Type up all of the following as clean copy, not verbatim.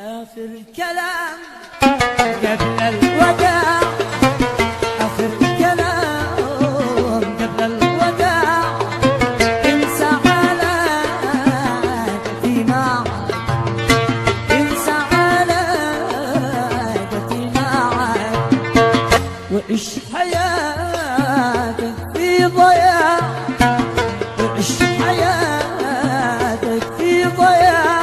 آخر كلام قبل الوداع، آخر كلام قبل الوداع، انسى علاقتي معك، انسى علاقتي معك، وعيش حياتك في ضياع، وعيش حياتك في ضياع،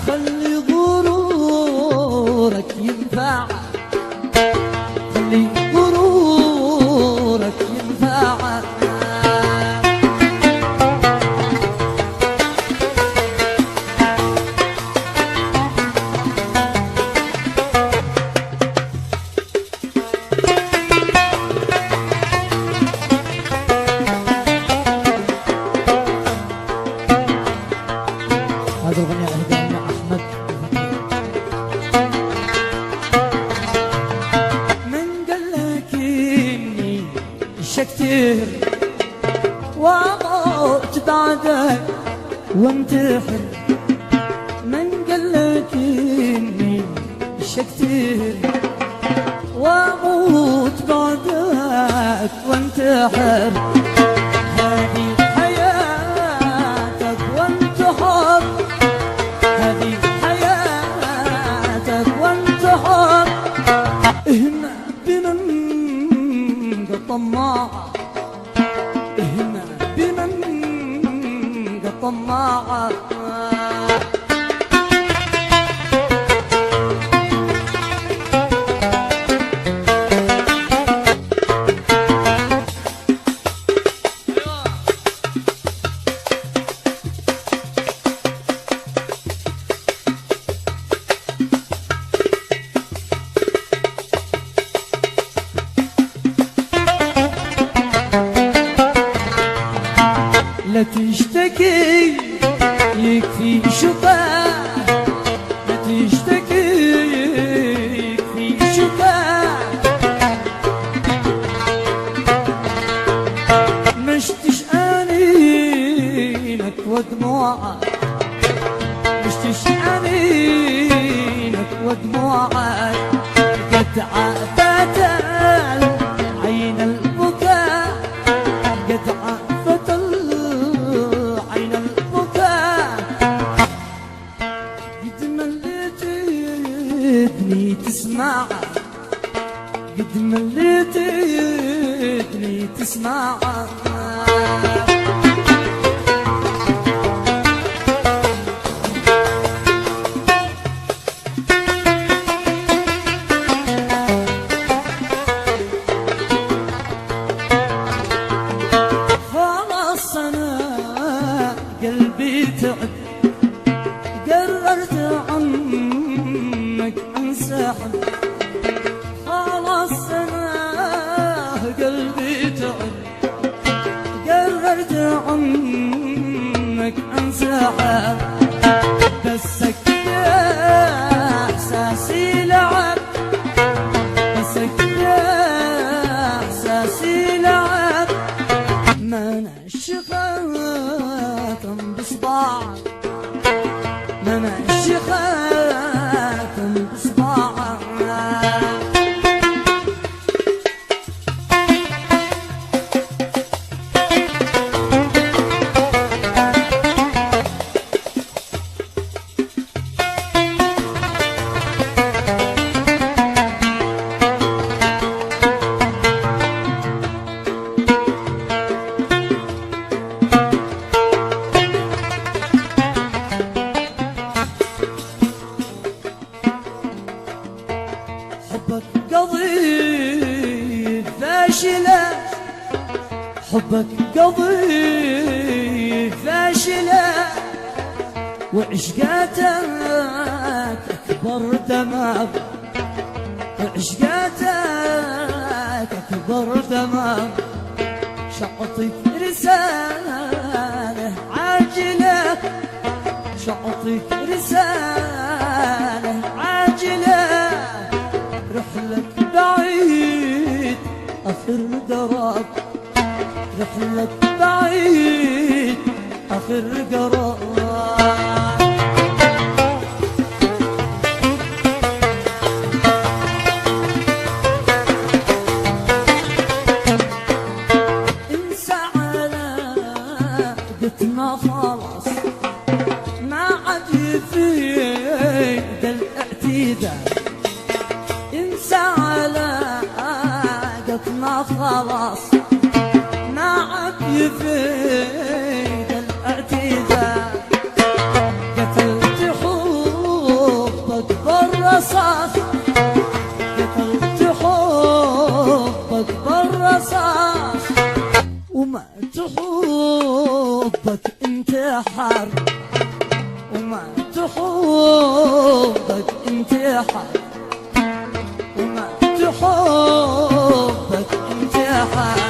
خلي غرورك ينفعك، خلي غرورك ينفعك. هذا الغنية أهداء مع أحمد. من قال لك إني شكتر وأموت بعدك وانتحر، من قال لك إني شكتر وأموت بعدك وانتحر، هذه حياتك وانت حر، هذه حياتك وانت حر، اهنا بمن طماع، اهنا بمن طماع. لا تشتكي يكفي شفاء، لا تشتكي يكفي شفاء، مشتش أنينك ودموعك، مشتش أنينك ودموعك، قد عافت عين البكاء، قد عافت عين البكاء، قد مليتني تسمع، قد مليتني تسمع. خلاص أنا قلبي تعب، قررت عنك انسحب، خلاص أنا قلبي تعب، قررت عنك انسحب، بسك يا احساسي لعب، بسك يا احساسي لعب، ما نشغلتم بصباعك، ما نشغلتم بصباعك. حبك قضية فاشلة، حبك قضية فاشلة، وعشقاتك أكبر دمار، وعشقاتك أكبر دمار، شعطيك رسالة عاجلة، شعطيك رسالة عاجلة، رحلك بعيد آخر درب، رحلك بعيد آخر قرار. يفيد الاعتداء، انسى علاقتنا خلاص، ما عاد يفيد الاعتداء. قتلت حبك بالرصاص، قتلت حبك بالرصاص، ومات حبك انتحار، ومات حبك انتحار، ومات حبك انتحار.